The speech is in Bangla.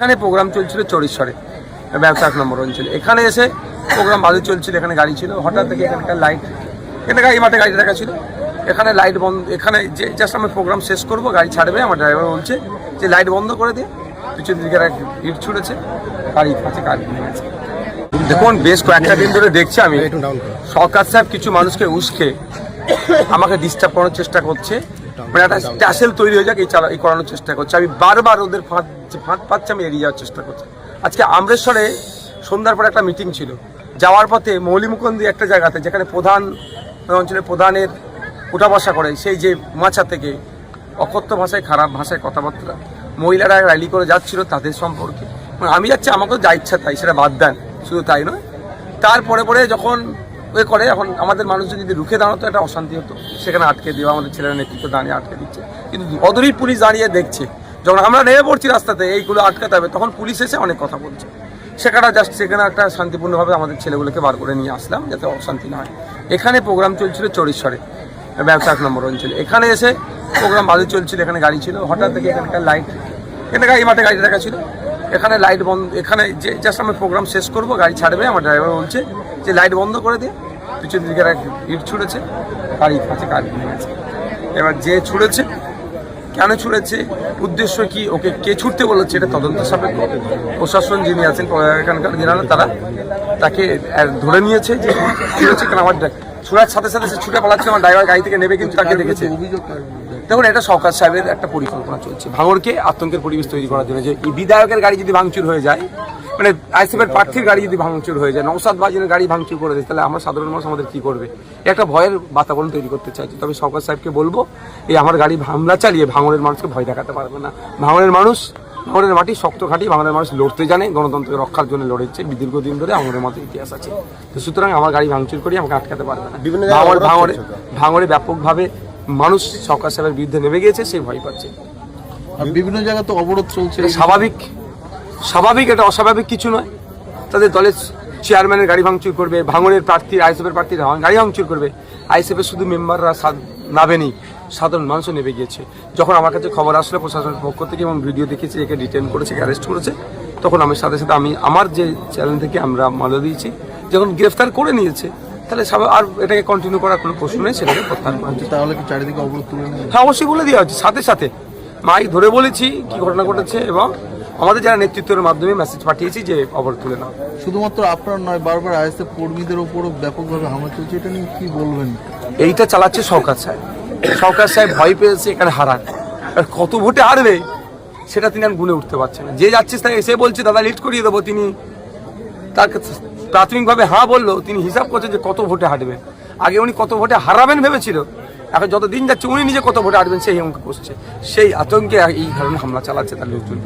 এখানে প্রোগ্রাম চলছিল চরিশ্বরে ব্যবসা 1 নম্বর অঞ্চলে। এখানে এসে প্রোগ্রাম ভালো চলছিল, এখানে গাড়ি ছিল, হঠাৎ থেকে এখানকার লাইট, এখানে এই মাঠে গাড়ি রাখা ছিল, এখানে লাইট বন্ধ, এখানে যে জাস্ট আমি প্রোগ্রাম শেষ করবো গাড়ি ছাড়বে, আমার ড্রাইভার বলছে যে লাইট বন্ধ করে দিয়ে পিছন দিকে ইট ছুড়েছে, গাড়ি কাছে গাড়ি নিয়ে গেছে। দেখুন বেশ কয়েকটা দিন ধরে দেখছি আমি সরকার সাহেব কিছু মানুষকে উস্কে আমাকে ডিস্টার্ব করার চেষ্টা করছে, মানে একটা ট্যাসেল তৈরি হয়ে যাক এই করানোর চেষ্টা করছে। আমি বারবার ওদের ফাঁদ পাচ্ছে, আমি এড়িয়ে যাওয়ার চেষ্টা করছি। আজকে আমরেশ্বরে সন্ধ্যার পর একটা মিটিং ছিল, যাওয়ার পথে মৌলিমুকুন্দি একটা জায়গাতে যেখানে প্রধান অঞ্চলের প্রধানের উঠা বসা করে, সেই যে মাছা থেকে অকথ্য ভাষায় খারাপ ভাষায় কথাবার্তা, মহিলারা র্যালি করে যাচ্ছিল তাদের সম্পর্কে, আমি যাচ্ছি আমাকেও যা ইচ্ছা তাই, সেটা বাদ দেন। শুধু তাই নয়, তারপরে পরে যখন করে এখন আমাদের মানুষজন যদি রুখে দাঁড়াতো একটা অশান্তি হতো, সেখানে আটকে দেওয়া, আমাদের ছেলেরা নেতৃত্ব দাঁড়িয়ে আটকে দিচ্ছে, কিন্তু অদূরেই পুলিশ দাঁড়িয়ে দেখছে। যখন আমরা নেমে পড়ছি রাস্তাতে এইগুলো আটকাতে হবে, তখন পুলিশ এসে অনেক কথা বলছে। সেখানে একটা শান্তিপূর্ণভাবে আমাদের ছেলেগুলোকে বার করে নিয়ে আসলাম যাতে অশান্তি না হয়। এখানে প্রোগ্রাম চলছিল চরিশ্বরে ব্যবসা 1 নম্বর অঞ্চলে। এখানে এসে প্রোগ্রাম ভালো চলছিল, এখানে গাড়ি ছিল, হঠাৎ থেকে এখানকার লাইট, এখানে এই মাঠে গাড়ি রাখা ছিল, এখানে লাইট বন্ধ, এখানে যে জাস্ট আমি প্রোগ্রাম শেষ করবো গাড়ি ছাড়বে, আমার ড্রাইভার বলছে যে লাইট বন্ধ করে দিয়ে পিছন দিকে ইট ছুড়েছে, গাড়ি কাছে গাড়ি নিয়ে গেছে। এবার যে ছুড়েছে, কেন ছুড়েছে, উদ্দেশ্য কি, ওকে কে ছুটতে বলেছে, এটা তদন্ত সাপেক্ষ। প্রশাসন যিনি আছেন এখানকার যিনারা, তারা তাকে ধরে নিয়েছে যে ছুড়েছে, কারণ আমার ছুড়ার সাথে সাথে সে ছুটে পালাচ্ছে, আমার ড্রাইভার গাড়ি থেকে নেবে কিন্তু তাকে দেখেছে। দেখুন এটা সরকার সাহেবের একটা পরিকল্পনা চলছে ভাঙড়কে আতঙ্কের পরিবেশ তৈরি করার জন্য, যে এই বিধায়কের গাড়ি যদি ভাঙচুর হয়ে যায়, মানে আইসিএফের প্রার্থীর গাড়ি যদি ভাঙচুর হয়ে যায়, নওশাদ বাজিনের গাড়ি ভাঙচুর করে দেয়, তাহলে আমরা সাধারণ মানুষ আমাদের কি করবে, একটা ভয়ের বাতাবরণ তৈরি করতে চাইছি। তবে সরকার সাহেবকে বলবো, এই আমার গাড়ি হামলা চালিয়ে ভাঙড়ের মানুষকে ভয় দেখাতে পারবে না। ভাঙড়ের মাটি শক্ত খাঁটি, ভাঙড়ের মানুষ লড়তে জানে, গণতন্ত্রকে রক্ষার জন্য লড়েছে দীর্ঘদিন ধরে, ভাঙড়ের মতো ইতিহাস আছে। তো সুতরাং আমার গাড়ি ভাঙচুর করি আমাকে আটকাতে পারবে না। ভাঙড়ে ব্যাপকভাবে মানুষ সরকার সাহেবের বিরুদ্ধে নেমে গিয়েছে, সেই ভয় পাচ্ছে। বিভিন্ন জায়গায় তো অবরোধ চলছে, স্বাভাবিক, এটা অস্বাভাবিক কিছু নয়। তাদের দলের চেয়ারম্যানের গাড়ি ভাঙচুর করবে, ভাঙড়ের প্রার্থী আইএসএফের প্রার্থীর গাড়ি ভাঙচুর করবে। আইএসএফের শুধু মেম্বাররা নাবেনি, সাধারণ মানুষও নেমে গিয়েছে। যখন আমার কাছে খবর আসলো প্রশাসনের পক্ষ থেকে এবং ভিডিও দেখেছি, একে ডিটেন করেছে, অ্যারেস্ট করেছে, তখন আমি সাথে সাথে আমার যে চ্যানেল থেকে আমরা মালা দিয়েছি, যখন গ্রেফতার করে নিয়েছে, তাহলে আর এটাকে কন্টিনিউ করার কোনো প্রশ্ন নেই, সেটাকে প্রত্যাহার করা হচ্ছে। তাহলে কি চারিদিকে অবরোধ তুলে নেবে? হ্যাঁ, অবশ্যই বলে দেওয়া হচ্ছে, সাথে সাথে মাইক ধরে বলেছি কি ঘটনা ঘটেছে, এবং আমাদের যারা নেতৃত্বের মাধ্যমে মেসেজ পাঠিয়েছি যে অবরোধ তুলে না। শুধুমাত্র আপনার নয়, বারবার আইএসএফ কর্মীদের উপরও ব্যাপকভাবে হামলা চলছে, এটা নিয়ে কি বলবেন? এইটা চালাচ্ছে সরকার সাহেব ভয় পেয়েছে এখানে হারান, আর কত ভোটে হারবে সেটা তিনি আর গুনে উঠতে পারছেন না। যে যাচ্ছে তাই এসে বলছে দাদা লিড করিয়ে দেবো, তিনি তাকে প্রাথমিকভাবে হ্যাঁ বললো, তিনি হিসাব করছেন যে কত ভোটে হারবেন। আগে উনি কত ভোটে হারাবেন ভেবেছিল, এখন যত দিন যাচ্ছে উনি নিজে কত ভোটে হারবেন সেই অঙ্ক করছে, সেই আতঙ্কে এই ধরনের হামলা চালাচ্ছে তার লোকজন।